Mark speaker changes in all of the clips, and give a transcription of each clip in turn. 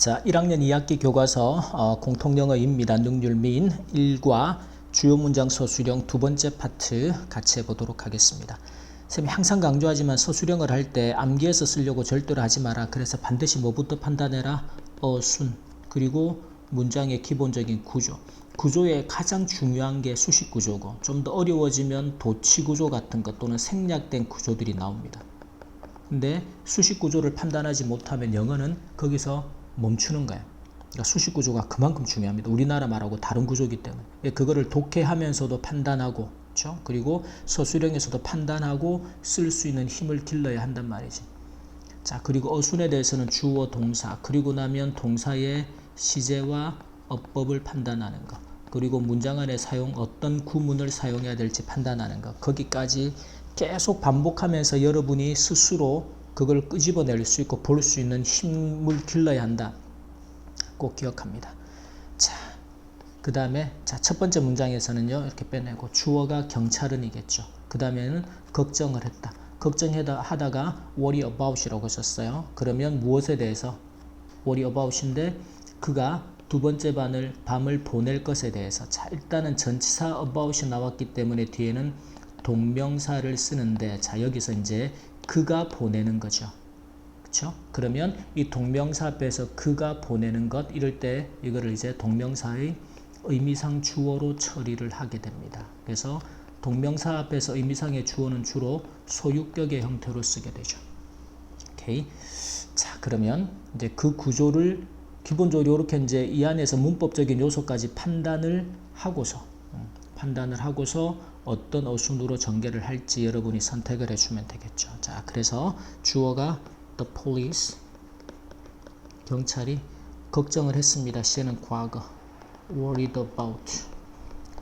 Speaker 1: 자, 1학년 2학기 교과서 공통영어입니다. 능률 민 1과 주요 문장 서술형 두 번째 파트 같이 해보도록 하겠습니다. 선생님이 항상 강조하지만 서술형을 할 때 암기해서 쓰려고 절대로 하지 마라. 그래서 반드시 뭐부터 판단해라? 어순, 그리고 문장의 기본적인 구조. 구조의 가장 중요한 게 수식 구조고, 좀 더 어려워지면 도치 구조 같은 것 또는 생략된 구조들이 나옵니다. 근데 수식 구조를 판단하지 못하면 영어는 거기서 멈추는 거예요. 그러니까 수식 구조가 그만큼 중요합니다. 우리나라 말하고 다른 구조이기 때문에. 그거를 독해하면서도 판단하고, 그렇죠? 그리고 서술형에서도 판단하고 쓸 수 있는 힘을 길러야 한단 말이지. 자, 그리고 어순에 대해서는 주어, 동사, 그리고 나면 동사의 시제와 어법을 판단하는 것, 그리고 문장 안에 어떤 구문을 사용해야 될지 판단하는 것, 거기까지 계속 반복하면서 여러분이 스스로 그걸 끄집어낼 수 있고 볼 수 있는 힘을 길러야 한다. 꼭 기억합니다. 자, 그 다음에 첫 번째 문장에서는요, 이렇게 빼내고 주어가 경찰은이겠죠. 그 다음에는 걱정을 했다. 걱정하다가 worry about이라고 썼어요. 그러면 무엇에 대해서? worry about인데 그가 두 번째 밤을 보낼 것에 대해서. 자, 일단은 전치사 about이 나왔기 때문에 뒤에는 동명사를 쓰는데, 자, 여기서 이제 그가 보내는 거죠. 그렇죠? 그러면 이 동명사 앞에서 그가 보내는 것, 이럴 때 이거를 이제 동명사의 의미상 주어로 처리를 하게 됩니다. 그래서 동명사 앞에서 의미상의 주어는 주로 소유격의 형태로 쓰게 되죠. 오케이. 자, 그러면 이제 그 구조를 기본적으로 이렇게 이제 이 안에서 문법적인 요소까지 판단을 하고서 어떤 어순으로 전개를 할지 여러분이 선택을 해주면 되겠죠. 자, 그래서 주어가 the police, 경찰이 걱정을 했습니다. 시제는 과거, worried about,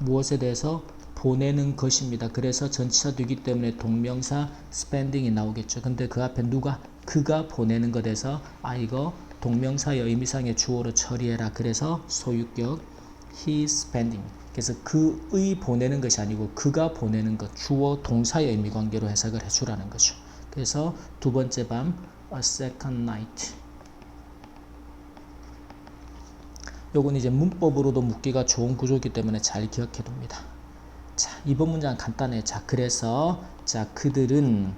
Speaker 1: 무엇에 대해서? 보내는 것입니다. 그래서 전치사 되기 때문에 동명사 spending이 나오겠죠. 근데 그 앞에 그가 보내는 것에서 이거 동명사의 의미상의 주어로 처리해라. 그래서 소유격 he spending. 그래서 그의 보내는 것이 아니고 그가 보내는 것, 주어 동사의 의미 관계로 해석을 해주라는 거죠. 그래서 두 번째 밤, a second night. 요건 이제 문법으로도 묻기가 좋은 구조이기 때문에 잘 기억해 둡니다. 자, 이번 문장 간단해. 자, 그래서 그들은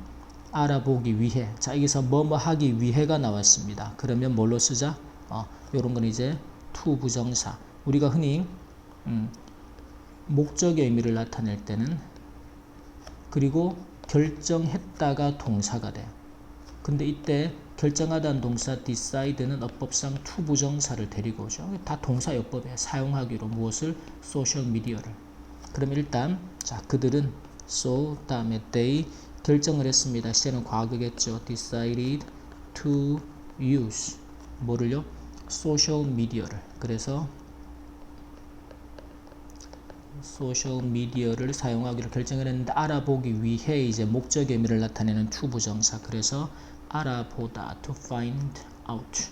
Speaker 1: 알아보기 위해. 자, 여기서 뭐뭐 하기 위해가 나왔습니다. 그러면 뭘로 쓰자? 요런 건 이제 to 부정사. 우리가 흔히 목적의 의미를 나타낼 때는, 그리고 결정했다가 동사가 돼요. 근데 이때 결정하다는 동사 decide는 어법상 to 부정사를 데리고 오죠. 다 동사 요법이에요. 사용하기로 무엇을? 소셜 미디어를. 그럼 일단 그들은 so 다음에 they 결정을 했습니다. 시제는 과거겠죠. decided to use 뭐를요? 소셜 미디어를. 그래서 소셜 미디어를 사용하기로 결정을 했는데, 알아보기 위해 이제 목적의 의미를 나타내는 to 부정사. 그래서 알아보다 to find out.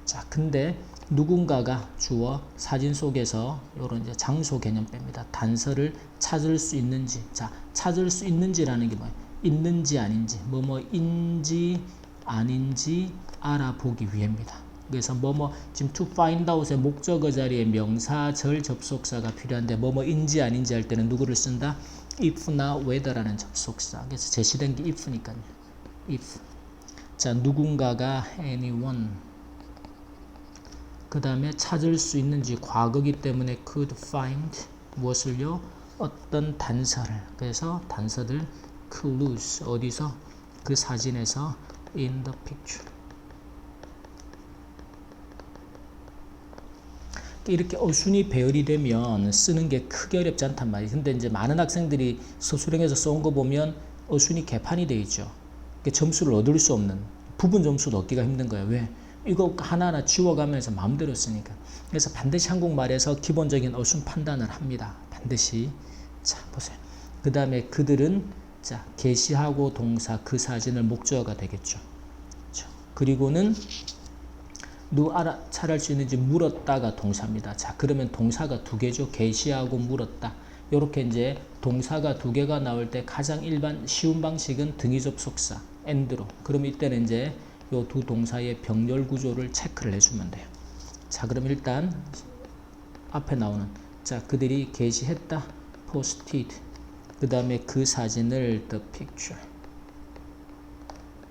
Speaker 1: 자, 근데 누군가가 주어 사진 속에서 요런 이제 장소 개념 뺍니다. 단서를 찾을 수 있는지. 자, 찾을 수 있는지라는 게 뭐예요? 있는지 아닌지, 뭐뭐인지 아닌지 알아보기 위해입니다. 그래서 지금 to find out의 목적어 자리에 명사, 절, 접속사가 필요한데 뭐뭐인지 아닌지 할 때는 누구를 쓴다? if나 whether라는 접속사. 그래서 제시된 게 if니까요. if. 자, 누군가가 anyone. 그 다음에 찾을 수 있는지 과거기 때문에 could find 무엇을요? 어떤 단서를. 그래서 단서들 clues 어디서? 그 사진에서 in the picture. 이렇게 어순이 배열이 되면 쓰는 게 크게 어렵지 않단 말이에요. 근데 이제 많은 학생들이 서술형에서 써온 거 보면 어순이 개판이 되어 있죠. 점수를 얻을 수 없는, 부분 점수도 얻기가 힘든 거예요. 왜? 이거 하나하나 지워가면서 마음대로 쓰니까. 그래서 반드시 한국말에서 기본적인 어순 판단을 합니다. 반드시. 자, 보세요. 그 다음에 그들은 게시하고 동사 그 사진을 목적어가 되겠죠. 그리고는 알아차릴 수 있는지 물었다가 동사입니다. 자, 그러면 동사가 두 개죠. 게시하고 물었다. 요렇게 이제 동사가 두 개가 나올 때 가장 쉬운 방식은 등위 접속사 and로. 그럼 이때는 이제 요 두 동사의 병렬 구조를 체크를 해주면 돼요. 자, 그럼 일단 앞에 나오는 자, 그들이 게시했다. posted. 그 다음에 그 사진을 the picture.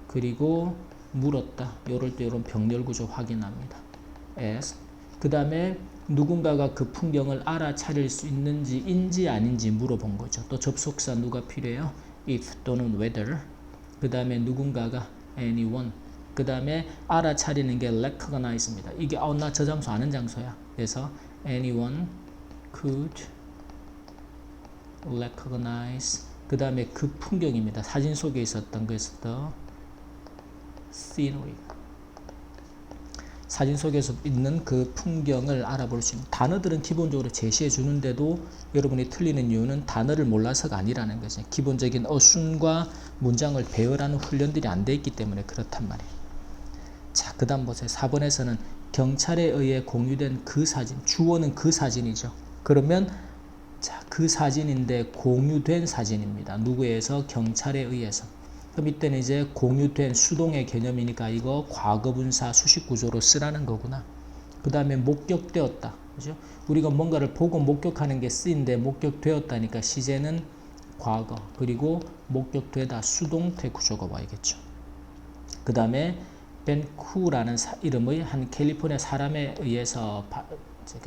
Speaker 1: 그리고 물었다. 요럴 때 이런 병렬 구조 확인합니다. as. 그 다음에 누군가가 그 풍경을 알아차릴 수 있는지인지 아닌지 물어본 거죠. 또 접속사 누가 필요해요? if 또는 whether. 그 다음에 누군가가 anyone. 그 다음에 알아차리는 게 recognize입니다. 이게 나 저 장소 아는 장소야. 그래서 anyone could recognize. 그 다음에 그 풍경입니다. 사진 속에 있었던 그래서 the scenery. 사진 속에서 있는 그 풍경을 알아볼 수 있는 단어들은 기본적으로 제시해 주는데도 여러분이 틀리는 이유는 단어를 몰라서가 아니라는 거죠. 기본적인 어순과 문장을 배열하는 훈련들이 안 돼 있기 때문에 그렇단 말이에요. 자, 그 다음 보세요. 4번에서는 경찰에 의해 공유된 그 사진, 주어는 그 사진이죠. 그러면 자, 그 사진인데 공유된 사진입니다. 누구에 의해서? 경찰에 의해서. 그럼 이때는 이제 공유된 수동의 개념이니까 이거 과거분사 수식구조로 쓰라는 거구나. 그 다음에 목격되었다. 그죠? 우리가 뭔가를 보고 목격하는 게 쓰인데 목격되었다니까 시제는 과거. 그리고 목격되다 수동태 구조가 와야겠죠. 그 다음에 벤쿠라는 이름의 한 캘리포니아 사람에 의해서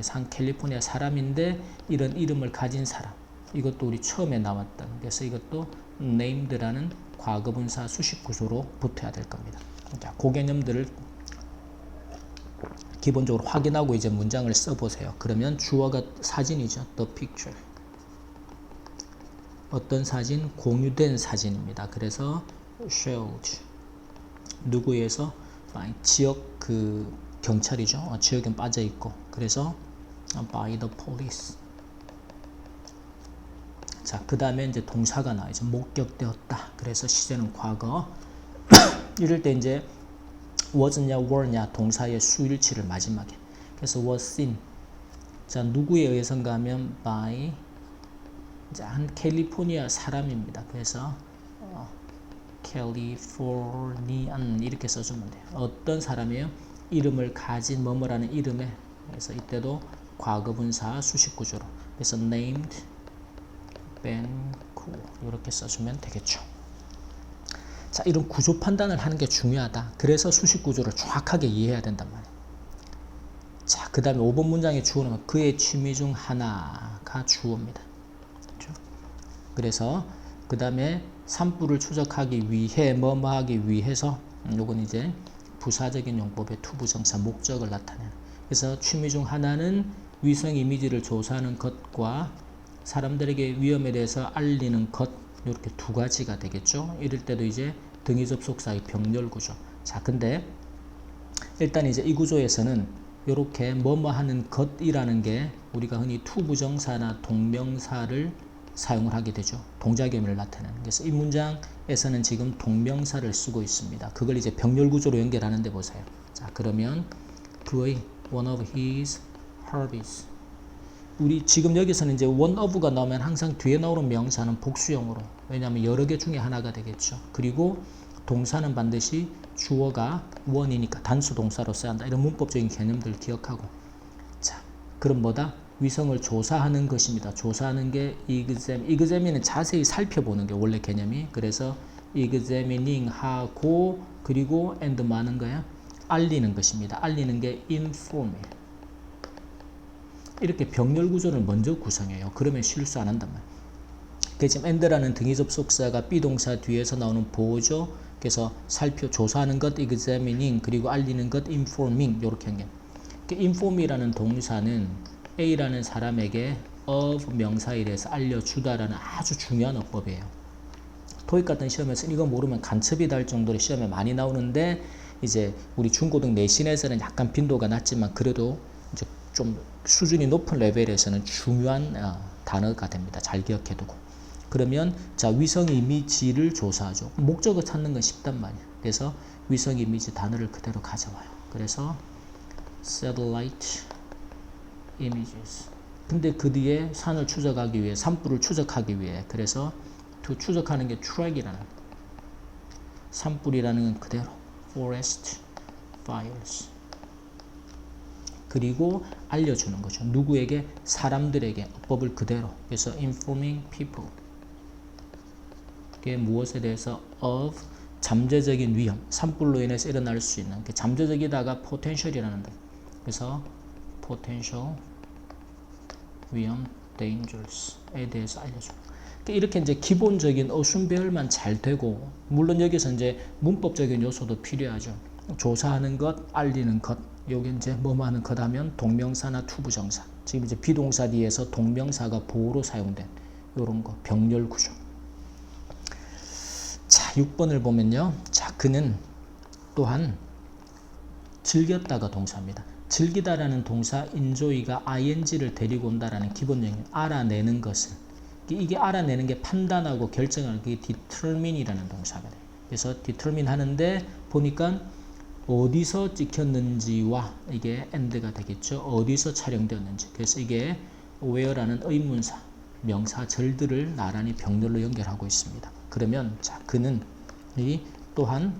Speaker 1: 한 캘리포니아 사람인데 이런 이름을 가진 사람. 이것도 우리 처음에 나왔던. 그래서 이것도 named라는 과거분사 수식 구조로 붙어야 될 겁니다. 자, 그 개념들을 기본적으로 확인하고 이제 문장을 써보세요. 그러면 주어가 사진이죠. The picture. 어떤 사진? 공유된 사진입니다. 그래서 showed. 누구에 의해서? 지역 그 경찰이죠. 지역엔 빠져 있고. 그래서 by the police. 자, 그 다음에 이제 동사가 나와야죠. 목격되었다. 그래서 시제는 과거. 이럴 때 이제 was냐 were냐 동사의 수일치를 마지막에. 그래서 was seen. 자, 누구에 의해서인가 하면 by 이제 한 캘리포니아 사람입니다. 그래서 캘리포니안 이렇게 써주면 돼요. 어떤 사람이에요? 이름을 가진 뭐뭐라는 이름에. 그래서 이때도 과거분사 수식구조로. 그래서 named 벤쿠 이렇게 써주면 되겠죠. 자, 이런 구조 판단을 하는 게 중요하다. 그래서 수식 구조를 정확하게 이해해야 된단 말이에요. 자, 그 다음에 5번 문장의 주어는 그의 취미 중 하나가 주어입니다. 그렇죠? 그래서 그 다음에 산불을 추적하기 위해 뭐뭐 하기 위해서 요건 이제 부사적인 용법의 투부정사 목적을 나타내는. 그래서 취미 중 하나는 위성 이미지를 조사하는 것과 사람들에게 위험에 대해서 알리는 것 이렇게 두 가지가 되겠죠. 이럴 때도 이제 등위 접속사의 병렬 구조. 자, 근데 일단 이제 이 구조에서는 이렇게 뭐뭐 하는 것이라는 게 우리가 흔히 투부정사나 동명사를 사용을 하게 되죠. 동작 의미를 나타내는. 그래서 이 문장에서는 지금 동명사를 쓰고 있습니다. 그걸 이제 병렬 구조로 연결하는데 보세요. 자, 그러면 그의 one of his hobbies. 우리 지금 여기서는 이제 one of가 나오면 항상 뒤에 나오는 명사는 복수형으로. 왜냐하면 여러 개 중에 하나가 되겠죠. 그리고 동사는 반드시 주어가 one이니까 단수 동사로 써야 한다. 이런 문법적인 개념들 기억하고. 자, 그럼 뭐다? 위성을 조사하는 것입니다. 조사하는 게 examine은 자세히 살펴보는 게 원래 개념이. 그래서 examining 하고 그리고 and 많은 거야? 알리는 것입니다. 알리는 게 inform이에요. 이렇게 병렬 구조를 먼저 구성해요. 그러면 실수 안 한단 말이에요. 지금 and라는 등위 접속사가 비동사 뒤에서 나오는 보호죠. 그래서 조사하는 것 examining 그리고 알리는 것 informing 이렇게 한 게. inform이라는 동사는 A라는 사람에게 of 명사에 대해서 알려주다라는 아주 중요한 어법이에요. 토익 같은 시험에서 이거 모르면 간첩이 달 정도로 시험에 많이 나오는데 이제 우리 중고등 내신에서는 약간 빈도가 낮지만 그래도 이제 좀 수준이 높은 레벨에서는 중요한 단어가 됩니다. 잘 기억해두고. 그러면 자, 위성 이미지를 조사하죠. 목적을 찾는 건 쉽단 말이에요. 그래서 위성 이미지 단어를 그대로 가져와요. 그래서 satellite images. 근데 그 뒤에 산을 추적하기 위해 산불을 추적하기 위해 그래서 추적하는 게 track이라는 산불이라는 건 그대로 forest fires. 그리고 알려주는 거죠. 누구에게? 사람들에게 법을 그대로. 그래서 informing people. 이게 무엇에 대해서? of 잠재적인 위험, 산불로 인해서 일어날 수 있는 잠재적이다가 potential이라는 데. 그래서 potential 위험 dangerous에 대해서 알려주고. 이렇게 이제 기본적인 어순 배열만 잘 되고, 물론 여기서 이제 문법적인 요소도 필요하죠. 조사하는 것, 알리는 것. 요게 이제 뭐뭐 하는 것 하면 동명사나 투부정사. 지금 이제 비동사 뒤에서 동명사가 보호로 사용된 요런 거, 병렬 구조. 자, 6번을 보면요. 자, 그는 또한 즐겼다가 동사입니다. 즐기다라는 동사 enjoy가 ing를 데리고 온다라는 기본적인 알아내는 것을, 이게 알아내는 게 판단하고 결정하는 게 determine이라는 동사가 돼요. 그래서 determine 하는데 보니까 어디서 찍혔는지와 이게 and가 되겠죠. 어디서 촬영되었는지. 그래서 이게 where라는 의문사, 명사절들을 나란히 병렬로 연결하고 있습니다. 그러면 자, 그는 이 또한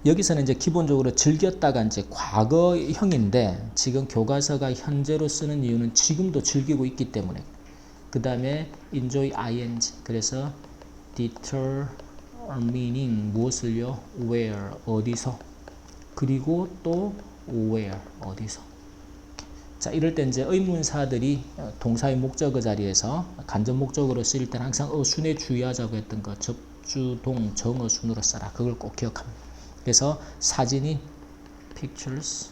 Speaker 1: 여기서는 이제 기본적으로 즐겼다가 이제 과거형인데, 지금 교과서가 현재로 쓰는 이유는 지금도 즐기고 있기 때문에. 그 다음에 enjoy ing. 그래서 determining 무엇을요? where 어디서. 그리고 또 where 어디서. 자, 이럴 때 이제 의문사들이 동사의 목적어 자리에서 간접 목적으로 쓰일 때는 항상 어순에 주의하자고 했던 거, 접주동 정어순으로 써라. 그걸 꼭 기억합니다. 그래서 사진이 pictures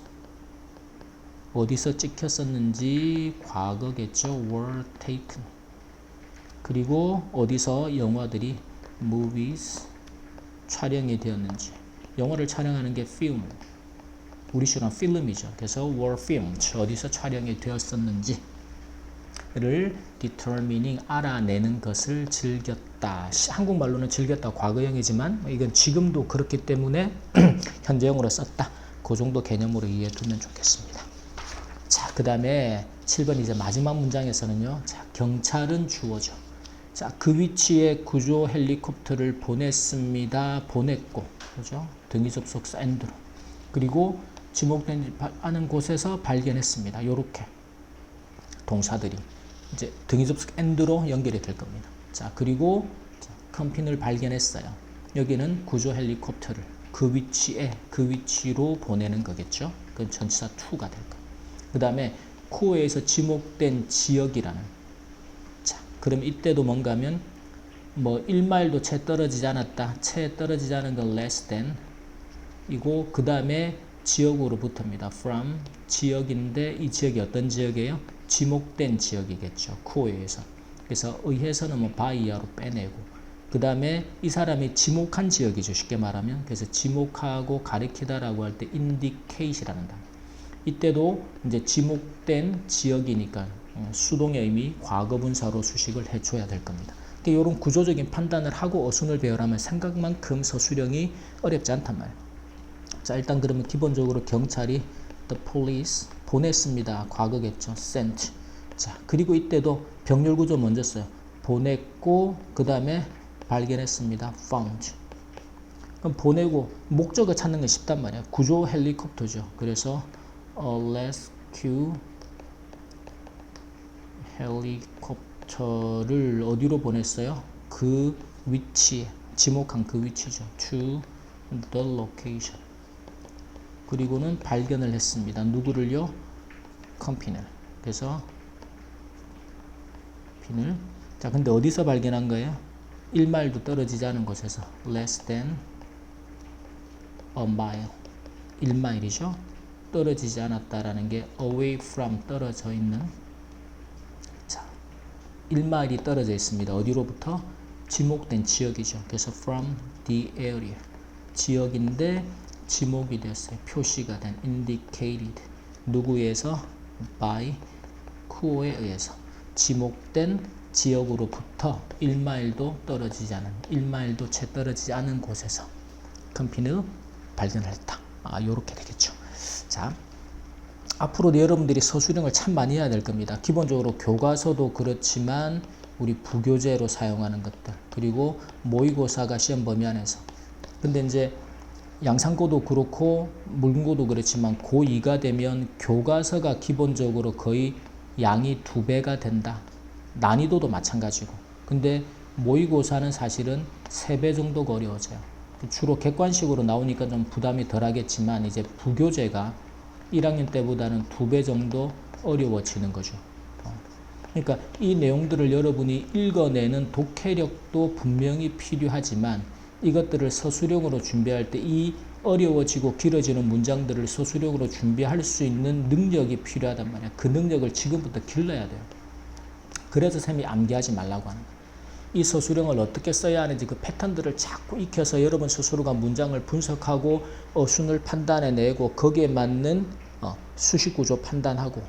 Speaker 1: 어디서 찍혔었는지 과거겠죠. were taken. 그리고 어디서 영화들이 movies 촬영이 되었는지. 영화를 촬영하는 게 film. 우리식으로 필름이죠. 그래서 were filmed 어디서 촬영이 되었었는지를 determining 알아내는 것을 즐겼다. 한국말로는 즐겼다 과거형이지만 이건 지금도 그렇기 때문에 현재형으로 썼다. 그 정도 개념으로 이해해 두면 좋겠습니다. 자, 그 다음에 7번 이제 마지막 문장에서는요. 자, 경찰은 주어져. 자, 그 위치에 구조 헬리콥터를 보냈습니다. 보냈고, 그죠? 등위 접속사 and로. 그리고 지목되지 않은 곳에서 발견했습니다. 요렇게 동사들이 이제 등위 접속 and로 연결이 될 겁니다. 자, 그리고 컴핀을 발견했어요. 여기는 구조 헬리콥터를 그 위치로 보내는 거겠죠. 그건 전치사 to가 될 거예요. 그 다음에 코어에서 지목된 지역이라는. 자, 그럼 이때도 뭔가 하면 뭐 1마일도 채 떨어지지 않았다. 채 떨어지지 않은 건 less than 이고, 그 다음에 지역으로 붙습니다. from 지역인데 이 지역이 어떤 지역이에요? 지목된 지역이겠죠. 코어에서. 그래서 의해서는 뭐 by 이하로 빼내고, 그 다음에 이 사람이 지목한 지역이죠. 쉽게 말하면. 그래서 지목하고 가리키다라고 할 때 indicate이라는 단어. 이때도 이제 지목된 지역이니까 수동의 의미 과거분사로 수식을 해줘야 될 겁니다. 이런 구조적인 판단을 하고 어순을 배열하면 생각만큼 서술형이 어렵지 않단 말이에요. 자, 일단 그러면 기본적으로 경찰이 the police 보냈습니다. 과거겠죠. sent. 자, 그리고 이때도 병렬 구조 먼저 써요. 보냈고 그 다음에 발견했습니다. found. 그럼 보내고 목적어 찾는 건 쉽단 말이야. 구조 헬리콥터죠. 그래서 rescue 헬리콥터를 어디로 보냈어요? 그 위치에, 지목한 그 위치죠. to the location. 그리고는 발견을 했습니다. 누구를요? 컴핀을. 그래서 핀을. 자, 근데 어디서 발견한 거예요? 1마일도 떨어지지 않은 곳에서. less than a mile. 1마일이죠. 떨어지지 않았다라는 게 away from 떨어져 있는. 자, 1마일이 떨어져 있습니다. 어디로부터? 지목된 지역이죠. 그래서 from the area. 지역인데 지목이 됐어요. 표시가 된 indicated. 누구에 의해서? by 쿠어에 의해서. 지목된 지역으로부터 1마일도 떨어지지 않은, 1마일도 채 떨어지지 않은 곳에서 컴핀을 발견을 했다. 요렇게 되겠죠. 자, 앞으로도 여러분들이 서술형을 참 많이 해야 될 겁니다. 기본적으로 교과서도 그렇지만 우리 부교재로 사용하는 것들, 그리고 모의고사가 시험 범위 안에서. 근데 이제 양산고도 그렇고 문고도 그렇지만 고2가 되면 교과서가 기본적으로 거의 양이 2배가 된다. 난이도도 마찬가지고. 근데 모의고사는 사실은 3배 정도가 어려워져요. 주로 객관식으로 나오니까 좀 부담이 덜 하겠지만 이제 부교재가 1학년 때보다는 2배 정도 어려워지는 거죠. 그러니까 이 내용들을 여러분이 읽어내는 독해력도 분명히 필요하지만 이것들을 서술형으로 준비할 때 이 어려워지고 길어지는 문장들을 서술형으로 준비할 수 있는 능력이 필요하단 말이야. 그 능력을 지금부터 길러야 돼요. 그래서 쌤이 암기하지 말라고 하는 거예요. 이 서술형을 어떻게 써야 하는지 그 패턴들을 자꾸 익혀서 여러분 스스로가 문장을 분석하고 어순을 판단해내고 거기에 맞는 수식구조 판단하고,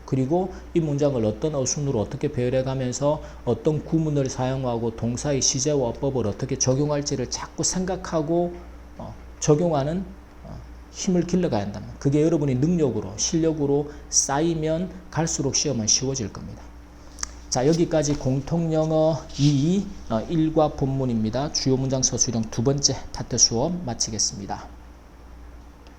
Speaker 1: 그리고 이 문장을 어떤 어순으로 어떻게 배열해가면서 어떤 구문을 사용하고 동사의 시제와 어법을 어떻게 적용할지를 자꾸 생각하고 적용하는 힘을 길러가야 한다. 그게 여러분이 능력으로 실력으로 쌓이면 갈수록 시험은 쉬워질 겁니다. 자, 여기까지 공통영어 2 1과 본문입니다. 주요 문장 서술형 두 번째 파트 수업 마치겠습니다.